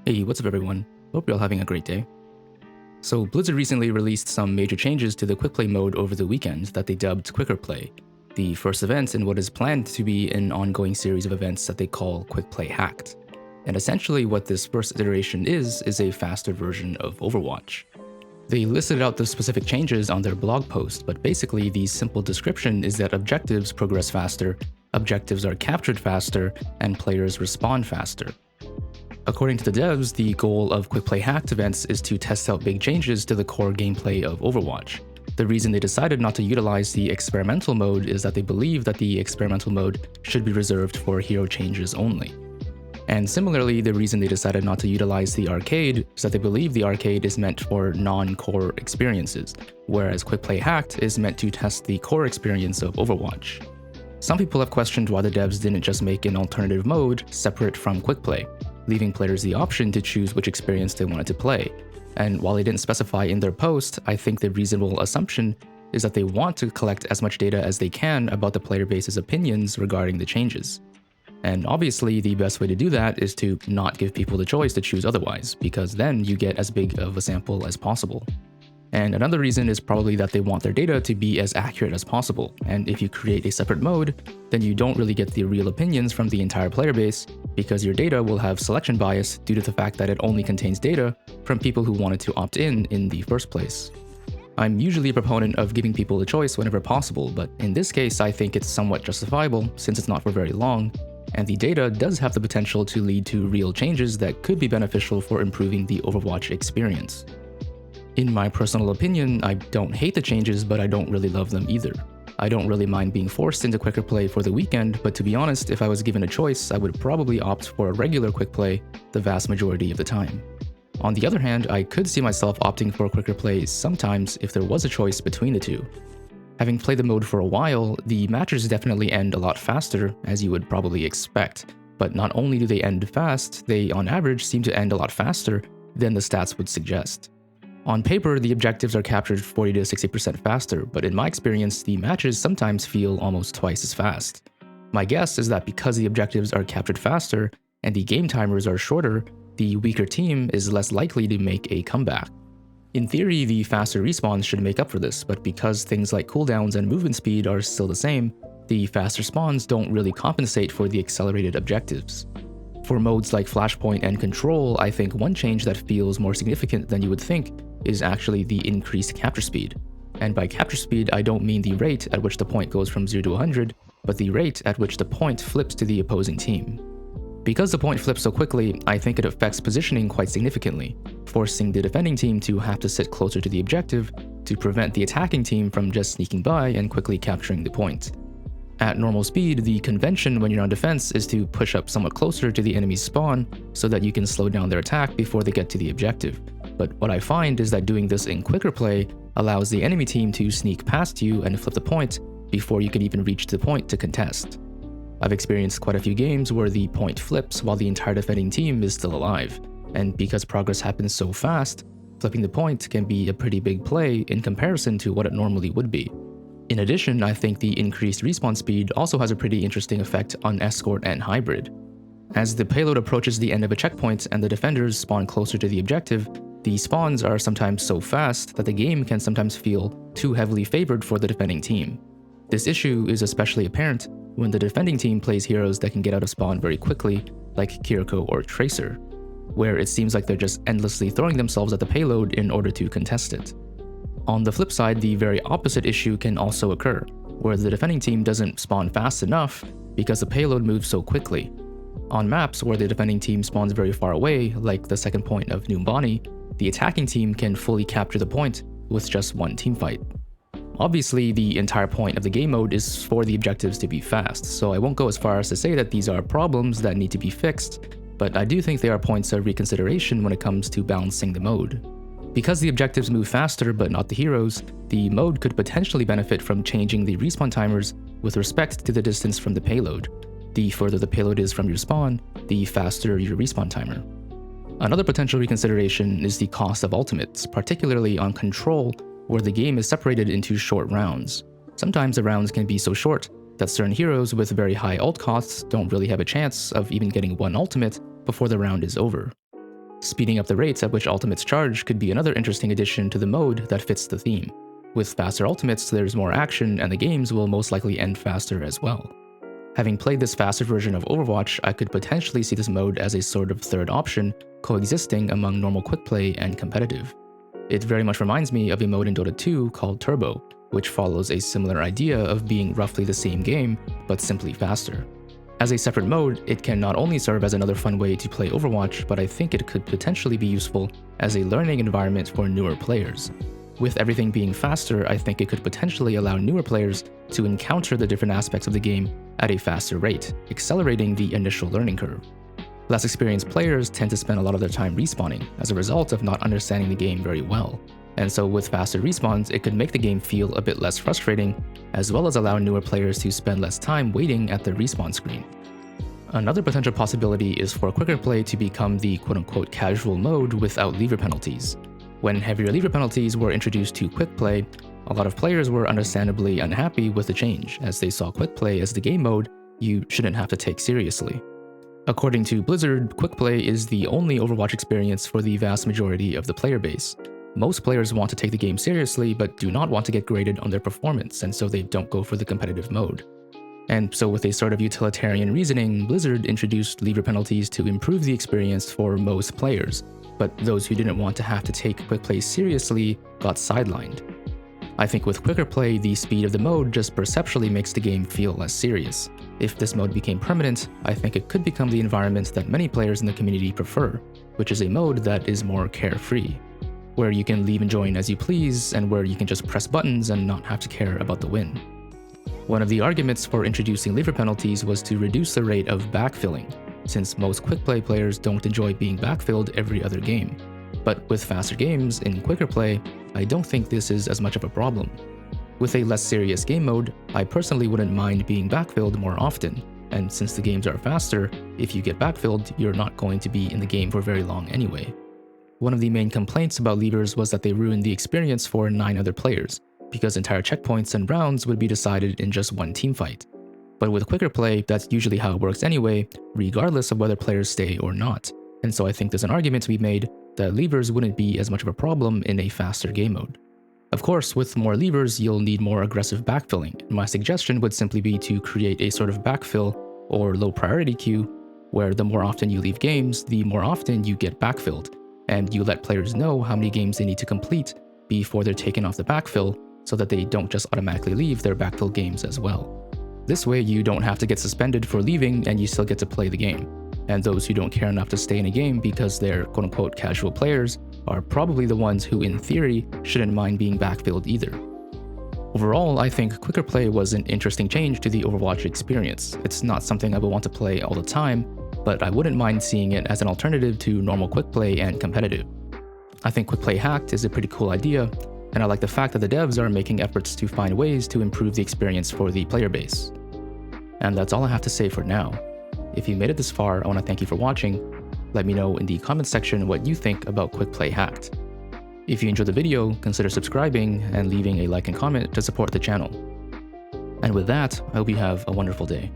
Hey, what's up everyone? Hope you're all having a great day. So Blizzard recently released some major changes to the Quickplay mode over the weekend that they dubbed Quicker Play, the first event in what is planned to be an ongoing series of events that they call Quickplay Hacked. And essentially what this first iteration is a faster version of Overwatch. They listed out the specific changes on their blog post, but basically the simple description is that objectives progress faster, objectives are captured faster, and players respond faster. According to the devs, the goal of Quickplay Hacked events is to test out big changes to the core gameplay of Overwatch. The reason they decided not to utilize the experimental mode is that they believe that the experimental mode should be reserved for hero changes only. And similarly, the reason they decided not to utilize the arcade is that they believe the arcade is meant for non-core experiences, whereas Quickplay Hacked is meant to test the core experience of Overwatch. Some people have questioned why the devs didn't just make an alternative mode separate from Quickplay, leaving players the option to choose which experience they wanted to play. And while they didn't specify in their post, I think the reasonable assumption is that they want to collect as much data as they can about the player base's opinions regarding the changes. And obviously, the best way to do that is to not give people the choice to choose otherwise, because then you get as big of a sample as possible. And another reason is probably that they want their data to be as accurate as possible, and if you create a separate mode, then you don't really get the real opinions from the entire player base, because your data will have selection bias due to the fact that it only contains data from people who wanted to opt in the first place. I'm usually a proponent of giving people a choice whenever possible, but in this case I think it's somewhat justifiable since it's not for very long, and the data does have the potential to lead to real changes that could be beneficial for improving the Overwatch experience. In my personal opinion, I don't hate the changes, but I don't really love them either. I don't really mind being forced into Quicker Play for the weekend, but to be honest, if I was given a choice, I would probably opt for a regular Quick Play the vast majority of the time. On the other hand, I could see myself opting for Quicker Play sometimes if there was a choice between the two. Having played the mode for a while, the matches definitely end a lot faster, as you would probably expect. But not only do they end fast, they on average seem to end a lot faster than the stats would suggest. On paper, the objectives are captured 40 to 60% faster, but in my experience, the matches sometimes feel almost twice as fast. My guess is that because the objectives are captured faster and the game timers are shorter, the weaker team is less likely to make a comeback. In theory, the faster respawns should make up for this, but because things like cooldowns and movement speed are still the same, the faster spawns don't really compensate for the accelerated objectives. For modes like Flashpoint and Control, I think one change that feels more significant than you would think is actually the increased capture speed. And by capture speed, I don't mean the rate at which the point goes from 0 to 100, but the rate at which the point flips to the opposing team. Because the point flips so quickly, I think it affects positioning quite significantly, forcing the defending team to have to sit closer to the objective to prevent the attacking team from just sneaking by and quickly capturing the point. At normal speed, the convention when you're on defense is to push up somewhat closer to the enemy's spawn so that you can slow down their attack before they get to the objective. But what I find is that doing this in Quicker Play allows the enemy team to sneak past you and flip the point before you can even reach the point to contest. I've experienced quite a few games where the point flips while the entire defending team is still alive, and because progress happens so fast, flipping the point can be a pretty big play in comparison to what it normally would be. In addition, I think the increased respawn speed also has a pretty interesting effect on Escort and Hybrid. As the payload approaches the end of a checkpoint and the defenders spawn closer to the objective, the spawns are sometimes so fast that the game can sometimes feel too heavily favored for the defending team. This issue is especially apparent when the defending team plays heroes that can get out of spawn very quickly, like Kiriko or Tracer, where it seems like they're just endlessly throwing themselves at the payload in order to contest it. On the flip side, the very opposite issue can also occur, where the defending team doesn't spawn fast enough because the payload moves so quickly. On maps where the defending team spawns very far away, like the second point of Numbani, the attacking team can fully capture the point with just one teamfight. Obviously, the entire point of the game mode is for the objectives to be fast, so I won't go as far as to say that these are problems that need to be fixed, but I do think they are points of reconsideration when it comes to balancing the mode. Because the objectives move faster but not the heroes, the mode could potentially benefit from changing the respawn timers with respect to the distance from the payload. The further the payload is from your spawn, the faster your respawn timer. Another potential reconsideration is the cost of ultimates, particularly on Control, where the game is separated into short rounds. Sometimes the rounds can be so short that certain heroes with very high ult costs don't really have a chance of even getting one ultimate before the round is over. Speeding up the rates at which ultimates charge could be another interesting addition to the mode that fits the theme. With faster ultimates, there's more action and the games will most likely end faster as well. Having played this faster version of Overwatch, I could potentially see this mode as a sort of third option, coexisting among normal quickplay and competitive. It very much reminds me of a mode in Dota 2 called Turbo, which follows a similar idea of being roughly the same game, but simply faster. As a separate mode, it can not only serve as another fun way to play Overwatch, but I think it could potentially be useful as a learning environment for newer players. With everything being faster, I think it could potentially allow newer players to encounter the different aspects of the game at a faster rate, accelerating the initial learning curve. Less experienced players tend to spend a lot of their time respawning as a result of not understanding the game very well. And so with faster respawns, it could make the game feel a bit less frustrating, as well as allow newer players to spend less time waiting at the respawn screen. Another potential possibility is for quicker play to become the quote-unquote casual mode without lever penalties. When heavier lever penalties were introduced to quick play, a lot of players were understandably unhappy with the change, as they saw quick play as the game mode you shouldn't have to take seriously. According to Blizzard, quick play is the only Overwatch experience for the vast majority of the player base. Most players want to take the game seriously, but do not want to get graded on their performance, and so they don't go for the competitive mode. And so with a sort of utilitarian reasoning, Blizzard introduced lever penalties to improve the experience for most players, but those who didn't want to have to take quick play seriously got sidelined. I think with quicker play, the speed of the mode just perceptually makes the game feel less serious. If this mode became permanent, I think it could become the environment that many players in the community prefer, which is a mode that is more carefree, where you can leave and join as you please, and where you can just press buttons and not have to care about the win. One of the arguments for introducing lever penalties was to reduce the rate of backfilling, since most quick play players don't enjoy being backfilled every other game. But with faster games in quicker play, I don't think this is as much of a problem. With a less serious game mode, I personally wouldn't mind being backfilled more often, and since the games are faster, if you get backfilled, you're not going to be in the game for very long anyway. One of the main complaints about levers was that they ruined the experience for 9 other players, because entire checkpoints and rounds would be decided in just one teamfight. But with quicker play, that's usually how it works anyway, regardless of whether players stay or not. And so I think there's an argument to be made that levers wouldn't be as much of a problem in a faster game mode. Of course, with more levers, you'll need more aggressive backfilling, and my suggestion would simply be to create a sort of backfill or low priority queue, where the more often you leave games, the more often you get backfilled, and you let players know how many games they need to complete before they're taken off the backfill, so that they don't just automatically leave their backfill games as well. This way you don't have to get suspended for leaving and you still get to play the game. And those who don't care enough to stay in a game because they're quote-unquote casual players are probably the ones who in theory shouldn't mind being backfilled either. Overall, I think quicker play was an interesting change to the Overwatch experience. It's not something I would want to play all the time, but I wouldn't mind seeing it as an alternative to normal quick play and competitive. I think quick play hacked is a pretty cool idea, and I like the fact that the devs are making efforts to find ways to improve the experience for the player base. And that's all I have to say for now. If you made it this far, I want to thank you for watching. Let me know in the comments section what you think about Quick Play Hacked. If you enjoyed the video, consider subscribing and leaving a like and comment to support the channel. And with that, I hope you have a wonderful day.